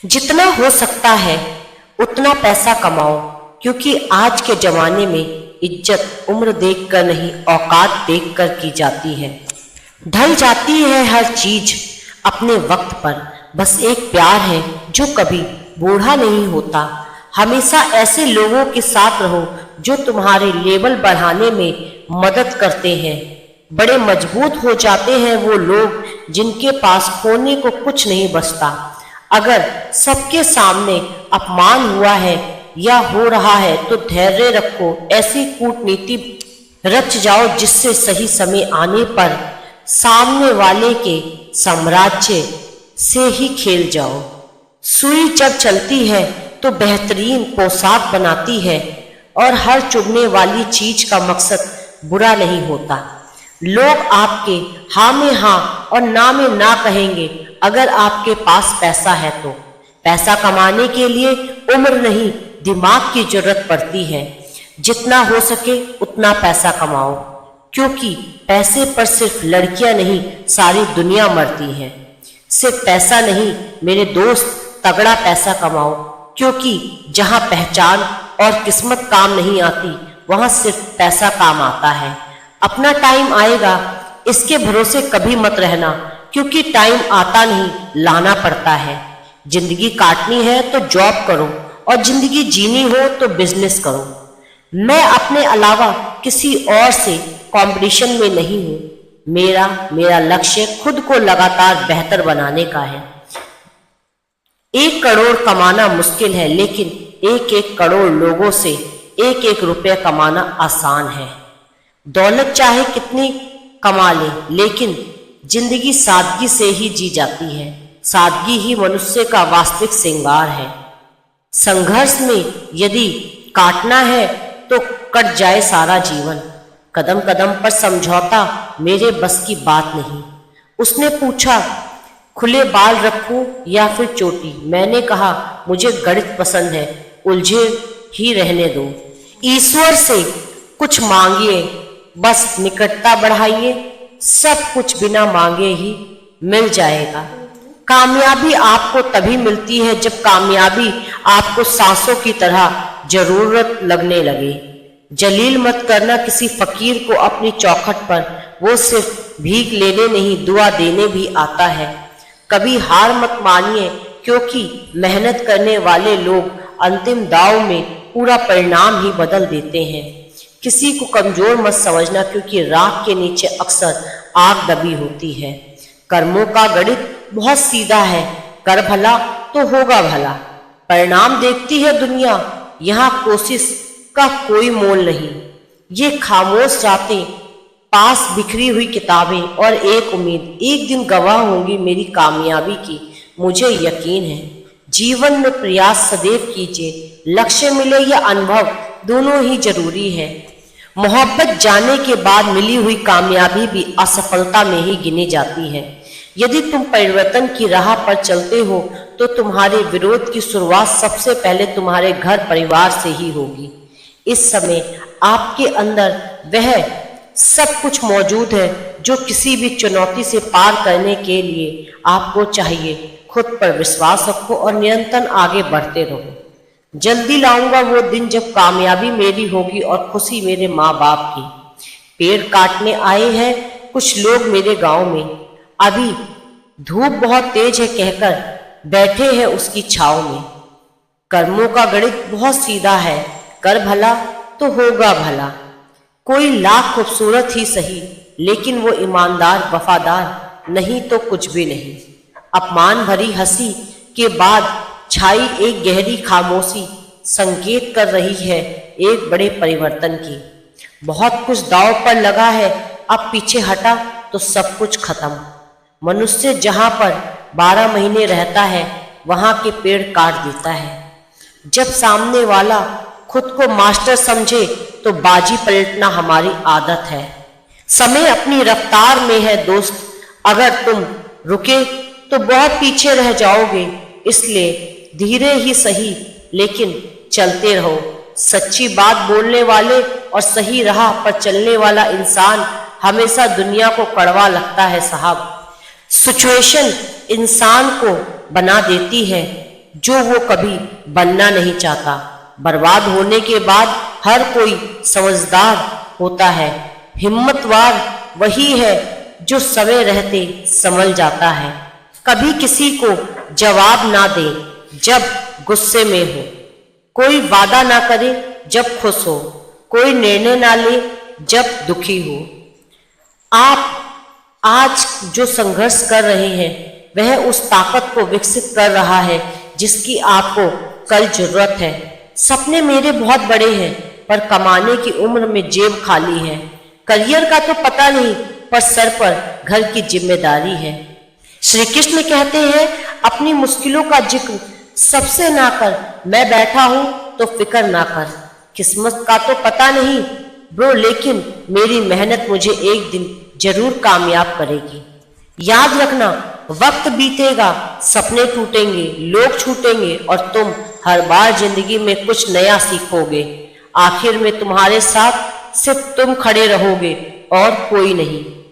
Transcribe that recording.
जितना हो सकता है उतना पैसा कमाओ, क्योंकि आज के जमाने में इज्जत उम्र देखकर नहीं, औकात देखकर की जाती है। ढल जाती है हर चीज अपने वक्त पर, बस एक प्यार है जो कभी बूढ़ा नहीं होता। हमेशा ऐसे लोगों के साथ रहो जो तुम्हारे लेवल बढ़ाने में मदद करते हैं। बड़े मजबूत हो जाते हैं वो लोग जिनके पास खोने को कुछ नहीं बचता। अगर सबके सामने अपमान हुआ है या हो रहा है तो धैर्य रखो, ऐसी कूटनीति रच जाओ जिससे सही समय आने पर सामने वाले के साम्राज्य से ही खेल जाओ। सुई जब चलती है तो बेहतरीन पोशाक बनाती है, और हर चुभने वाली चीज का मकसद बुरा नहीं होता। लोग आपके हाँ में हाँ और ना में ना कहेंगे अगर आपके पास पैसा है तो। पैसा कमाने के लिए उम्र नहीं, दिमाग की जरूरत पड़ती है। जितना हो सके उतना पैसा कमाओ, क्योंकि पैसे पर सिर्फ लड़कियां नहीं, सारी दुनिया मरती है। सिर्फ पैसा नहीं मेरे दोस्त, तगड़ा पैसा कमाओ, क्योंकि जहां पहचान और किस्मत काम नहीं आती वहां सिर्फ पैसा काम आता है। अपना टाइम आएगा, इसके भरोसे कभी मत रहना, क्योंकि टाइम आता नहीं, लाना पड़ता है। जिंदगी काटनी है तो जॉब करो, और जिंदगी जीनी हो तो बिजनेस करो। मैं अपने अलावा किसी और से कंपटीशन में नहीं हूँ। मेरा लक्ष्य खुद को लगातार बेहतर बनाने का है। 1 करोड़ कमाना मुश्किल है, लेकिन 1-1 करोड़ लोगों से 1-1 रुपया कमाना आसान है। दौलत चाहे कितनी कमा ले, लेकिन जिंदगी सादगी से ही जी जाती है। सादगी ही मनुष्य का वास्तविक श्रृंगार है। संघर्ष में यदि काटना है तो कट जाए सारा जीवन। कदम कदम पर समझौता मेरे बस की बात नहीं। उसने पूछा, खुले बाल रखूं या फिर चोटी? मैंने कहा, मुझे गणित पसंद है, उलझे ही रहने दो। ईश्वर से कुछ मांगिए, बस निकटता बढ़ाइए, सब कुछ बिना मांगे ही मिल जाएगा। कामयाबी आपको तभी मिलती है जब कामयाबी आपको सांसों की तरह जरूरत लगने लगे। जलील मत करना किसी फकीर को अपनी चौखट पर, वो सिर्फ भीख लेने नहीं, दुआ देने भी आता है। कभी हार मत मानिए, क्योंकि मेहनत करने वाले लोग अंतिम दाव में पूरा परिणाम ही बदल देते हैं। किसी को कमजोर मत समझना, क्योंकि राख के नीचे अक्सर आग दबी होती है। कर्मों का गणित बहुत सीधा है, कर भला तो होगा भला। परिणाम देखती है दुनिया, यहाँ कोशिश का कोई मोल नहीं। ये खामोश रातें, पास बिखरी हुई किताबें और एक उम्मीद एक दिन गवाह होंगी मेरी कामयाबी की, मुझे यकीन है। जीवन में प्रयास सदैव कीजिए, लक्ष्य मिले या अनुभव, दोनों ही जरूरी है। मोहब्बत जाने के बाद मिली हुई कामयाबी भी असफलता में ही गिनी जाती है। यदि तुम परिवर्तन की राह पर चलते हो तो तुम्हारे विरोध की शुरुआत सबसे पहले तुम्हारे घर परिवार से ही होगी। इस समय आपके अंदर वह सब कुछ मौजूद है जो किसी भी चुनौती से पार करने के लिए आपको चाहिए। खुद पर विश्वास रखो और निरंतर आगे बढ़ते रहो। जल्दी लाऊंगा वो दिन जब कामयाबी मेरी होगी और खुशी मेरे माँ बाप की। पेड़ काटने आए हैं कुछ लोग मेरे गांव में, अभी धूप बहुत तेज है कहकर बैठे हैं उसकी छाव में। कर्मों का गणित बहुत सीधा है, कर भला तो होगा भला। कोई लाख खूबसूरत ही सही, लेकिन वो ईमानदार वफादार नहीं तो कुछ भी नहीं। अपमान भरी हंसी के बाद छाई एक गहरी खामोशी संकेत कर रही है एक बड़े परिवर्तन की। बहुत कुछ दांव पर लगा है, अब पीछे हटा तो सब कुछ खत्म। मनुष्य जहां पर 12 महीने रहता है वहां के पेड़ काट देता है। जब सामने वाला खुद को मास्टर समझे तो बाजी पलटना हमारी आदत है। समय अपनी रफ्तार में है दोस्त, अगर तुम रुके तो बहुत पीछे रह जाओगे। इसलिए धीरे ही सही लेकिन चलते रहो। सच्ची बात बोलने वाले और सही राह पर चलने वाला इंसान हमेशा दुनिया को कड़वा लगता है साहब। सिचुएशन इंसान को बना देती है, जो वो कभी बनना नहीं चाहता। बर्बाद होने के बाद हर कोई समझदार होता है। हिम्मतवार वही है जो समय रहते संभल जाता है। कभी किसी को जवाब ना दे जब गुस्से में हो, कोई वादा ना करे जब खुश हो, कोई निर्णय ना ले जब दुखी हो। आप आज जो संघर्ष कर रहे हैं वह उस ताकत को विकसित कर रहा है जिसकी आपको कल जरूरत है। सपने मेरे बहुत बड़े हैं पर कमाने की उम्र में जेब खाली है। करियर का तो पता नहीं पर सर पर घर की जिम्मेदारी है। श्री कृष्ण कहते हैं अपनी मुश्किलों का जिक्र सबसे ना कर, मैं बैठा हूं तो फिक्र ना कर। किस्मत का तो पता नहीं ब्रो, लेकिन मेरी मेहनत मुझे एक दिन जरूर कामयाब करेगी। याद रखना, वक्त बीतेगा, सपने टूटेंगे, लोग छूटेंगे और तुम हर बार जिंदगी में कुछ नया सीखोगे। आखिर में तुम्हारे साथ सिर्फ तुम खड़े रहोगे और कोई नहीं।